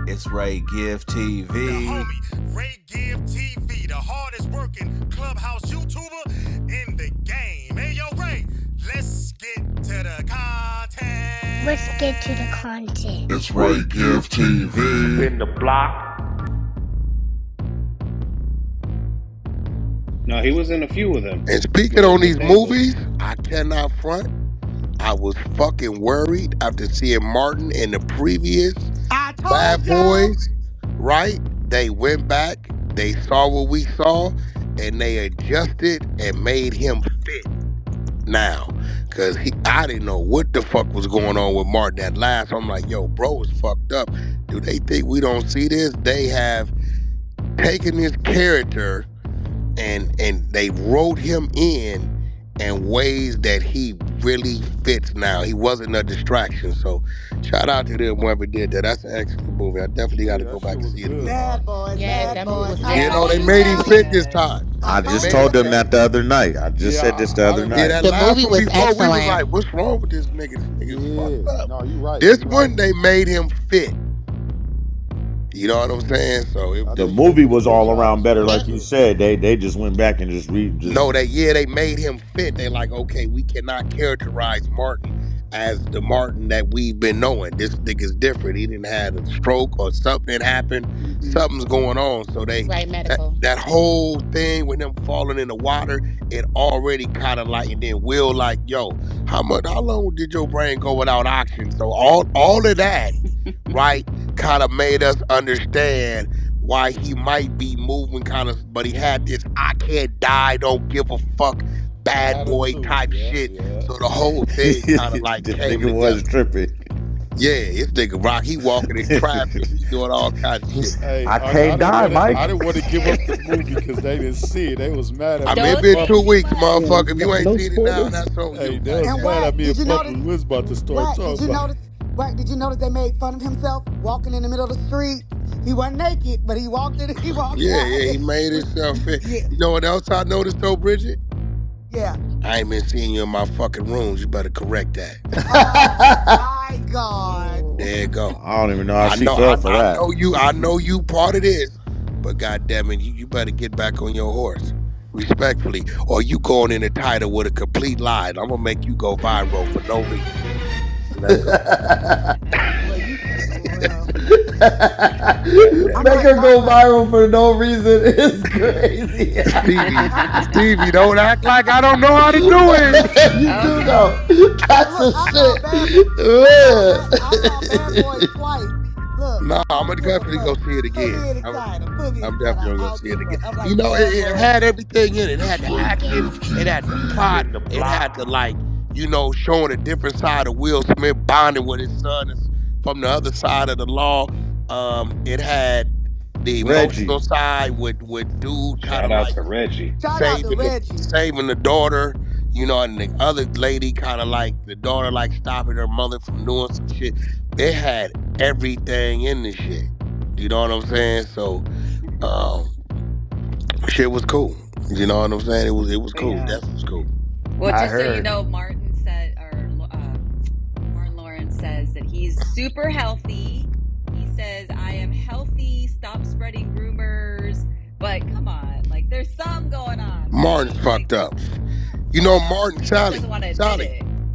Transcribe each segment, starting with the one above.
It's Ray Give TV. The homie, Ray Give TV, the hardest working Clubhouse YouTuber in the game. Hey, yo, Ray, let's get to the content. Let's get to the content. It's Ray Give TV. In the block. No, he was in a few of them. And speaking on these movies, I cannot front. I was fucking worried after seeing Martin in the previous Bad Boys, right? They went back, they saw what we saw, and they adjusted and made him fit now. Because I didn't know what the fuck was going on with Martin that last. I'm like, yo, bro is fucked up. Do they think we don't see this? They have taken this character and they wrote him in ways that he really fits now. He wasn't a distraction. So shout out to them whoever did that. That's an excellent movie. I definitely got to go back and see it again. Bad Boys, Yeah, Bad that movie Boys. was You know, they made him fit this time. I just told them that the other night. I just said this the other night. That The last movie one was before, we was excellent. like, what's wrong with this nigga? This nigga's fucked up. No, you right. This you one, right. they made him fit. You know what I'm saying? So The movie was all around better, like you said. They just went back and just No, they made him fit. They like, okay, we cannot characterize Martin as the Martin that we've been knowing. This nigga's different. He didn't have a stroke or something happened. Something's going on. So Right, medical. that whole thing with him falling in the water, it already kind of like, and then Will like, yo, how long did your brain go without oxygen? So all of that, right, kind of made us understand why he might be moving kind of, but he had this I can't die, don't give a fuck, bad boy type shit. Yeah. So the whole thing kind of like this came nigga was together. tripping. Yeah, this nigga Rock, he walking in traffic, he doing all kinds of shit. Hey, I can't die, Mike. I didn't want to give up the movie because they didn't see it. They was mad at I me. mean, it been 2 weeks, motherfucker. If you ain't seen it now, that's on Hey, you. they was And mad at Wack, me did you in public. notice- We was about to start Wack, talking did you about notice? Wack, did you notice they made fun of himself walking in the middle of the street? He wasn't naked, but he walked in. He walked. Yeah, out. he made himself fit. Yeah. You know what else I noticed though, Bridget? Yeah. I ain't been seeing you in my fucking rooms. You better correct that. Oh my God. There you go. I don't even know how she felt for that. I know you part of this, but goddamn it, you better get back on your horse, respectfully, or you going in the title with a complete lie. I'm gonna make you go viral for no reason. Let's go. Make her go viral for no reason is crazy. Stevie, don't act like I don't know how to do it. You do know. That's Look, the I saw Bad Boys twice. Look. No, I'm gonna definitely go see it again. I'm definitely gonna see it again. You know, it had everything in it. It had the action, it had the plot, it had the showing a different side of Will Smith bonding with his son from the other side of the law. It had the emotional side with dude kind Shout of out like to Reggie. saving the daughter, and the other lady kind of like the daughter like stopping her mother from doing some shit. It had everything in the shit. You know what I'm saying? So, shit was cool. You know what I'm saying? It was cool. That was cool. Well, just so you know, Martin Lawrence says that he's super healthy. He says, I am healthy, stop spreading rumors. But come on, like there's some going on. Martin's fucked up. You know, Martin, Sally,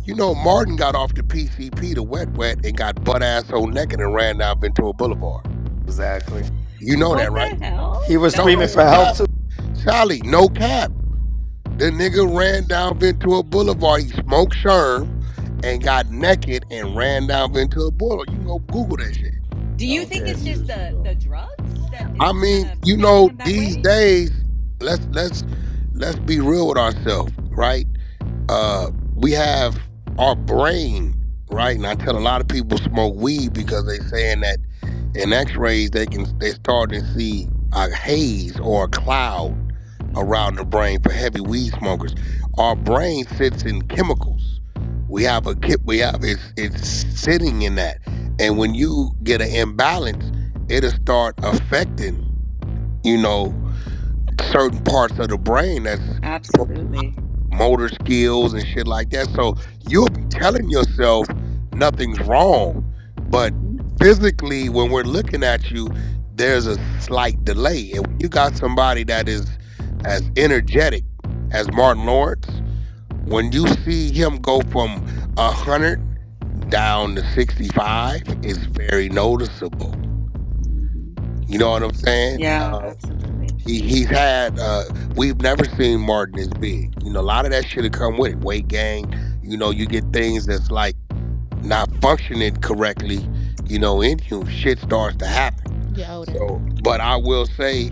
you know, Martin got off the PCP, the wet, and got butt asshole naked and ran down Ventura Boulevard. Exactly. You know that, right? The hell? He was screaming for help too. Sally, no cap. The nigga ran down Ventura Boulevard. He smoked sherm and got naked and ran down Ventura Boulevard. You can go Google that shit. Do you think it's just the drugs? I mean, these days, let's be real with ourselves, right? We have our brain, right? And I tell a lot of people smoke weed because they saying that in X-rays they start to see a haze or a cloud around the brain for heavy weed smokers. Our brain sits in chemicals. It's sitting in that, and when you get an imbalance, it'll start affecting, certain parts of the brain that's absolutely motor skills and shit like that. So you'll be telling yourself nothing's wrong, but physically, when we're looking at you, there's a slight delay. And when you got somebody that is as energetic as Martin Lawrence, when you see him go from 100 down to 65, it's very noticeable. You know what I'm saying? Yeah, absolutely. He's had we've never seen Martin as big. You know, a lot of that shit have come with it. Weight gain. You know, you get things that's like not functioning correctly. You know, in you, shit starts to happen. Get older. So, but I will say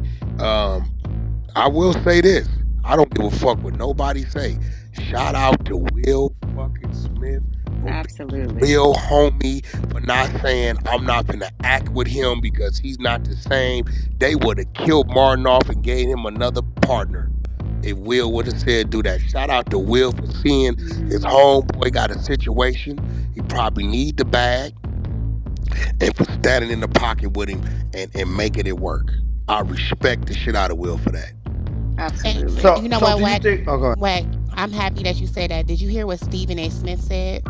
this. I don't give a fuck what nobody say. Shout out to Will fucking Smith for being Absolutely. real homie, for not saying I'm not gonna act with him because he's not the same. They would have killed Martin off and gave him another partner if Will would have said do that. Shout out to Will for seeing his homeboy got a situation. He probably need the bag, and for standing in the pocket with him and making it work. I respect the shit out of Will for that. Absolutely. So, you know what, do you Wack? think? Oh, go ahead. Wack, I'm happy that you said that. Did you hear what Stephen A. Smith said?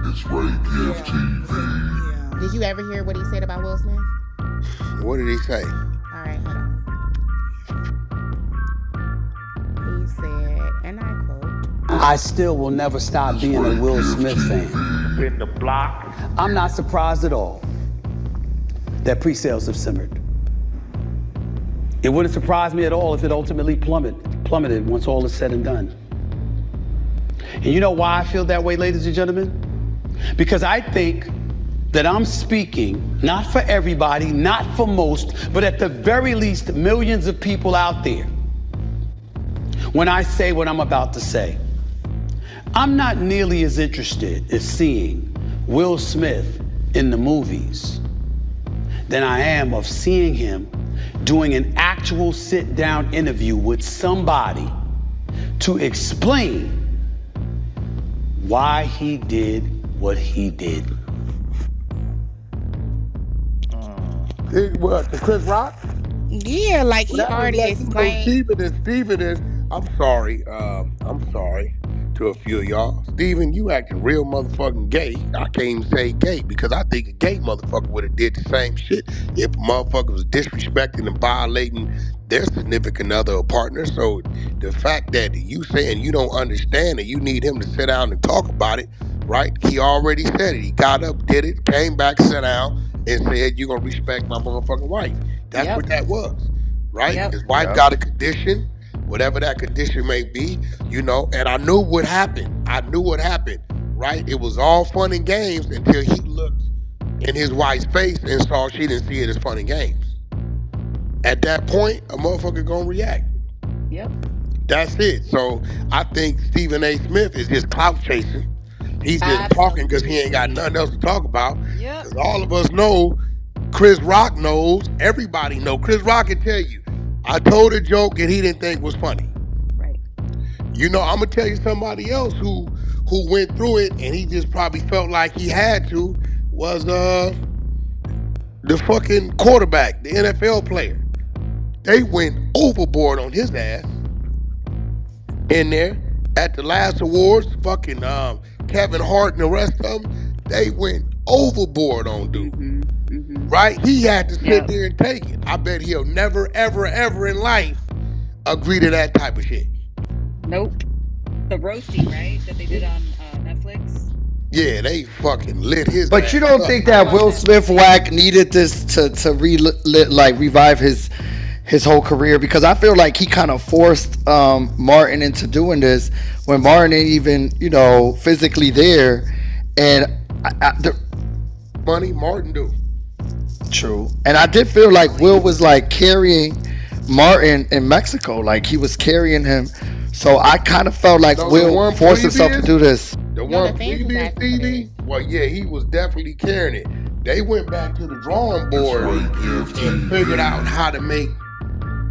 It's Ray Gift TV. Yeah. Did you ever hear what he said about Will Smith? What did he say? All right, hold on. He said, and I quote, I still will never stop being a Will Smith fan. In the block. I'm not surprised at all that pre-sales have simmered. It wouldn't surprise me at all if it ultimately plummeted once all is said and done. And you know why I feel that way, ladies and gentlemen? Because I think that I'm speaking not for everybody, not for most, but at the very least millions of people out there when I say what I'm about to say. I'm not nearly as interested in seeing Will Smith in the movies than I am of seeing him doing an actual sit-down interview with somebody to explain why he did what he did. What, to Chris Rock? yeah, like he already explained. Steven is, I'm sorry to a few of y'all. Steven, you acting real motherfucking gay. I can't even say gay because I think a gay motherfucker would have did the same shit if a motherfucker was disrespecting and violating their significant other or partner. So the fact that you saying you don't understand and you need him to sit down and talk about it, right? He already said it. He got up, did it, came back, sat down, and said, "You gonna respect my motherfucking wife." That's what that was, right? Yep. His wife got a condition, whatever that condition may be, you know, and I knew what happened. Right? It was all fun and games until he looked in his wife's face and saw she didn't see it as fun and games. At that point, a motherfucker gonna react. Yep. That's it. So I think Stephen A. Smith is just clout chasing. He's just talking because he ain't got nothing else to talk about. Yep. Because all of us know, Chris Rock knows, everybody know. Chris Rock can tell you, I told a joke and he didn't think was funny. Right. You know, I'm gonna tell you somebody else who went through it and he just probably felt like he had to was the fucking quarterback, the NFL player. They went overboard on his ass in there at the last awards. Fucking Kevin Hart and the rest of them, they went overboard on dude. Right? He had to sit there and take it. I bet he'll never, ever, ever in life agree to that type of shit. Nope. The roasting, right, that they did on Netflix. Yeah, they fucking lit his. But you don't think that Will Smith Wack needed this to revive his whole career? Because I feel like he kind of forced Martin into doing this when Martin ain't even, you know, physically there. And money Martin do. True. And I did feel like Will was like carrying Martin in Mexico, like he was carrying him. So I kind of felt like Will forced himself to do this. The one previous Stevie, well, yeah, he was definitely carrying it. They went back to the drawing board and figured out how to make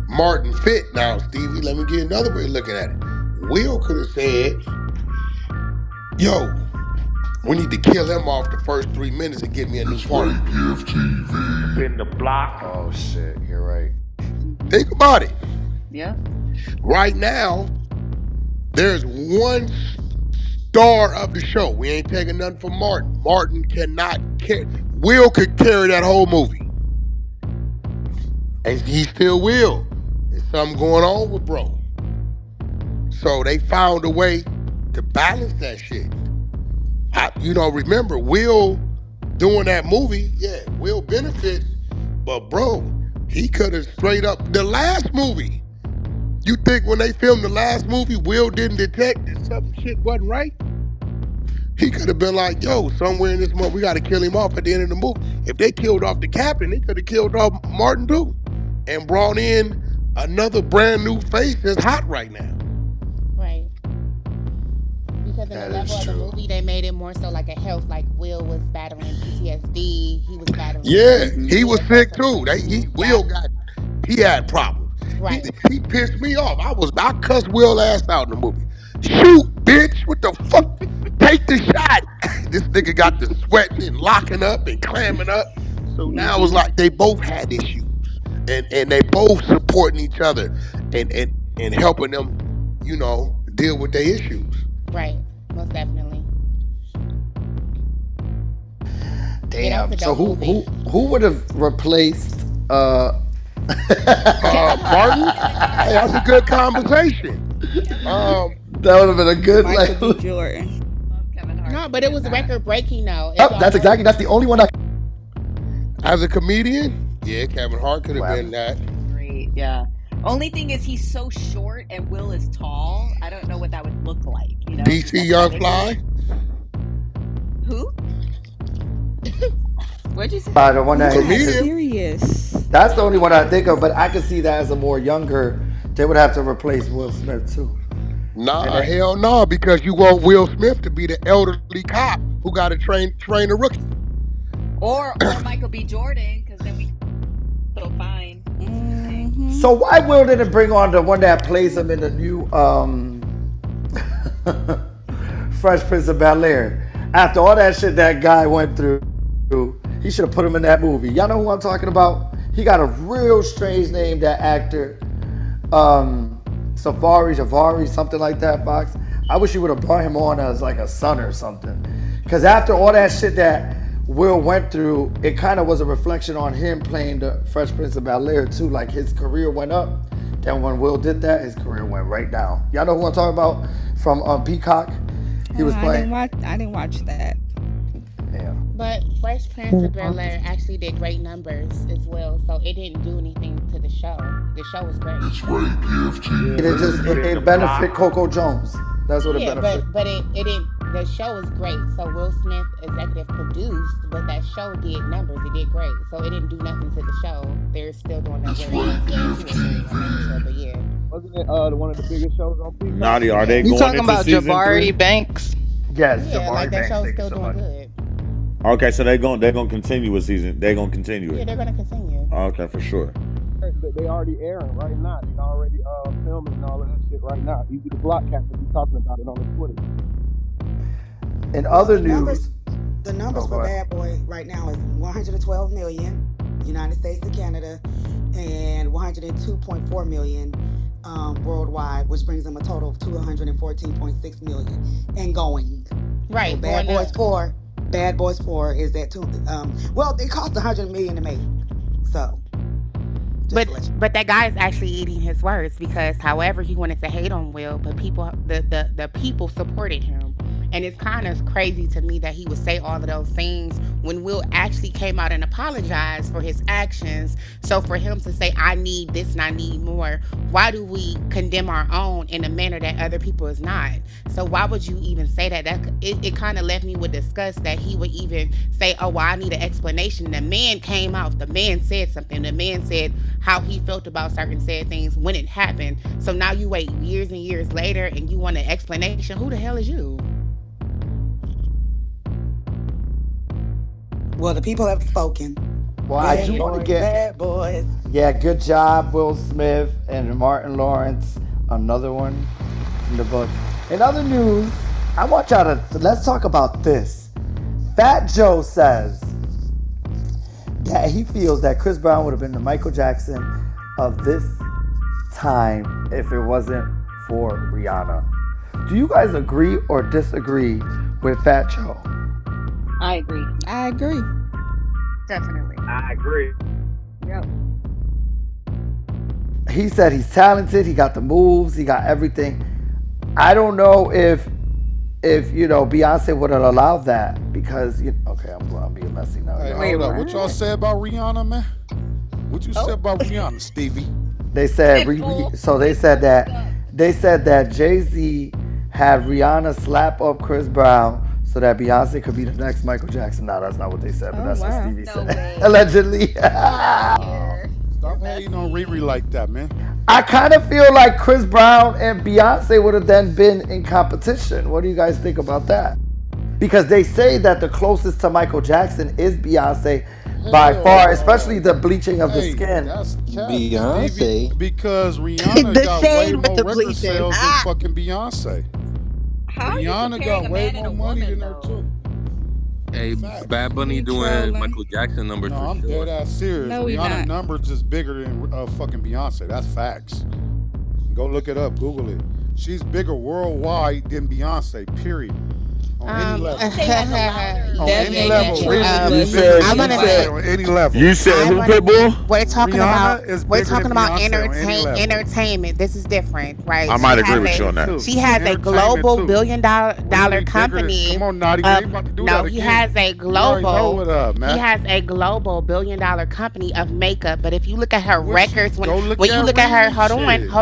Martin fit. Now, Stevie, let me get another way of looking at it. Will could have said, yo, we need to kill him off the first 3 minutes and get me a new partner. In the block. Oh, shit, you're right. Think about it. Yeah. Right now, there's one star of the show. We ain't taking nothing from Martin. Martin cannot carry. Will could carry that whole movie. And he still will. There's something going on with bro. So they found a way to balance that shit. Remember, Will doing that movie, yeah, Will benefits, but bro, he could have straight up the last movie. You think when they filmed the last movie, Will didn't detect that some shit wasn't right? He could have been like, yo, somewhere in this month, we got to kill him off at the end of the movie. If they killed off the captain, they could have killed off Martin too and brought in another brand new face that's hot right now. Right. Because in the level of the movie, they made it more so like a health, like Will was battling PTSD, he was battling Yeah, he was severe sick personal too. issues. He had problems. Right. He pissed me off. I cussed Will ass out in the movie. Shoot, bitch! What the fuck? Take the shot. This nigga got the sweating and locking up and clamming up. So now it's like they both had issues, and they both supporting each other and helping them, deal with their issues. Right. Most definitely. Damn. So who would have replaced Martin? Hey, that's a good conversation. That would have been a good Michael B. Jordan. No, but it was record breaking though. That's the only one As a comedian, yeah, Kevin Hart could have been that. Great, yeah. Only thing is he's so short and Will is tall. I don't know what that would look like. DC Young Fly. Who? What'd you say? The one that serious. That's the only one I think of, but I could see that as a more younger. They would have to replace Will Smith too. Nah, hell no, because you want Will Smith to be the elderly cop who got to train a rookie. Or Michael B. Jordan, because then we so fine. Mm-hmm. So why Will didn't bring on the one that plays him in the new Fresh Prince of Bel-Air? After all that shit that guy went through, he should have put him in that movie. Y'all know who I'm talking about? He got a real strange name, that actor. Javari, something like that, Fox. I wish you would have brought him on as like a son or something. Because after all that shit that Will went through, it kind of was a reflection on him playing the Fresh Prince of Bel-Air too. Like his career went up. Then when Will did that, his career went right down. Y'all know who I'm talking about? From Peacock. He was playing. I didn't watch that. Yeah. But Fresh Prince of Bel-Air actually did great numbers as well, so it didn't do anything to the show. The show was great. It's Ray Gift TV. It benefit Coco Jones. That's what it benefit. but it didn't. The show was great. So Will Smith executive produced, but that show did numbers. It did great. So it didn't do nothing to the show. They're still doing that. But yeah. Wasn't it one of the biggest shows on Peacock? Naughty, are they going talking into about season Jabari 3? Banks? Yes, Yeah, Jabari like that Banks. show's Thank you still so doing much. good. Okay, so they're gonna continue with season. They're gonna continue Yeah, it. they're gonna continue. Okay, for sure. They already airing right now. They already filming and all of that shit right now. Easy to Block Captain be talking about it on his Twitter. In other news, the numbers for Bad Boy right now is 112 million, United States to Canada, and 102.4 million worldwide, which brings them a total of 214.6 million and going. Right. So Bad Boys 4 is that too. Well, it cost 100 million to make. So. But that guy is actually eating his words, because however he wanted to hate on Will, but the people supported him. And it's kind of crazy to me that he would say all of those things when Will actually came out and apologized for his actions. So for him to say, I need this and I need more, why do we condemn our own in a manner that other people is not? So why would you even say that? It kind of left me with disgust that he would even say, oh, well, I need an explanation. The man came out. The man said something. The man said how he felt about certain said things when it happened. So now you wait years and years later and you want an explanation. Who the hell is you? Well, the people have spoken. Well, I do want to get Bad Boys. Yeah, good job, Will Smith and Martin Lawrence. Another one in the book. In other news, I want y'all to let's talk about this. Fat Joe says that he feels that Chris Brown would have been the Michael Jackson of this time if it wasn't for Rihanna. Do you guys agree or disagree with Fat Joe? I agree. Definitely. I agree. Yep. He said he's talented. He got the moves. He got everything. I don't know if Beyonce would have allowed that because okay, I'm being messy now. Hey, hold up. What y'all say about Rihanna, man? What you say about Rihanna, Stevie? They said they said that Jay-Z had Rihanna slap up Chris Brown so that Beyonce could be the next Michael Jackson. No, that's not what they said, but that's what Stevie said. Allegedly. Stop hating on Riri like that, man. I kind of feel like Chris Brown and Beyonce would have then been in competition. What do you guys think about that? Because they say that the closest to Michael Jackson is Beyonce by far, especially the bleaching of the skin. That's Beyonce. Because Rihanna got way more record sales than fucking Beyonce. Rihanna got way more money than her too. Hey, Bad Bunny doing Michael Jackson numbers for I'm sure. dead ass serious. No, we Rihanna not. numbers is bigger than fucking Beyonce. That's facts. Go look it up. Google it. She's bigger worldwide than Beyonce. Period. On any level. On any level. On any level. You said who, Pitbull? We're talking Rihanna is about bigger than Beyonce on any level. entertainment. This is different, right? I might agree with you on that. She has a global billion-dollar company. Come on, Naughty. We ain't about to do that No, he again. has a global. Man. He has a global billion-dollar company of makeup. But if you look at her records, when you look at her, hold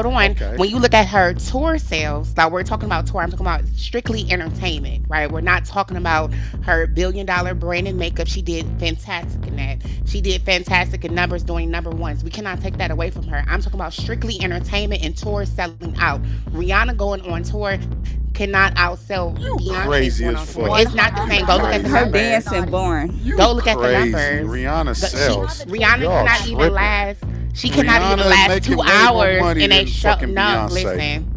on. Okay. When you look at her tour sales, like we're talking about tour, I'm talking about strictly entertainment, right? We're not talking about her billion-dollar brand and makeup. She did fantastic in that. She did fantastic in numbers doing number ones. We cannot take that away from her. I'm talking about strictly entertainment and tour selling out. Rihanna going on tour cannot outsell Beyonce crazy going as on tour. fuck. It's not the same. Go look at the Her numbers. dancing born. Go look at the Crazy. numbers. Rihanna sells. Rihanna Y'all cannot even tripping. last. She cannot Rihanna even is last making 2 way more hours money in a than show. fucking No, Beyonce. listen.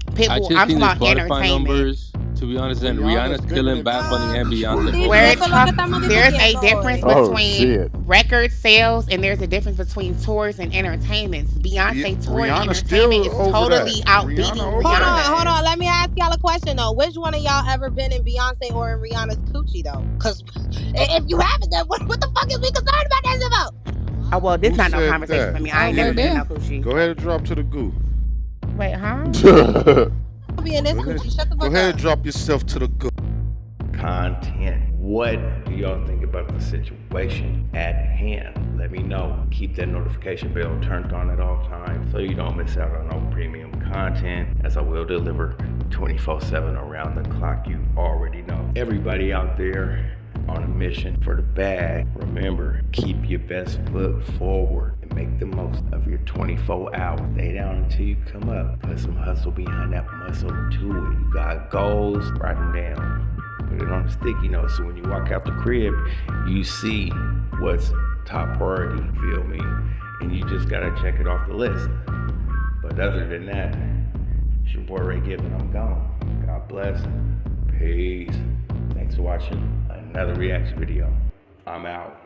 I Pitbull, just I'm seen talking the about Spotify entertainment. numbers. To be honest, and Rihanna's Rihanna's killing Bad Bunny and Beyonce. There's a difference between shit. record sales and there's a difference between tours and entertainments. Beyonce tour and Rihanna's still entertainment is over totally that. outbeating Rihanna over Rihanna. Hold on. Let me ask y'all a question though. Which one of y'all ever been in Beyonce or in Rihanna's coochie though? Because if you haven't, then what the fuck is we concerned about that about? Oh well, this Who not no said conversation that? for me. I ain't never been in no coochie. Go ahead and drop to the goo. Wait, huh? I'll be in this coochie. Shut the Go fuck ahead up. and drop yourself to the goo. Content. What do y'all think about the situation at hand? Let me know. Keep that notification bell turned on at all times so you don't miss out on no premium content, as I will deliver 24/7 around the clock. You already know. Everybody out there on a mission for the bag, remember, keep your best foot forward and make the most of your 24 hours. Stay down until you come up. Put some hustle behind that muscle to it. You got goals, write them down. Put it on a sticky note so when you walk out the crib, you see what's top priority, feel me? And you just gotta check it off the list. But other than that, it's your boy Ray Given. I'm gone. God bless. Peace. Thanks for watching another reaction video. I'm out.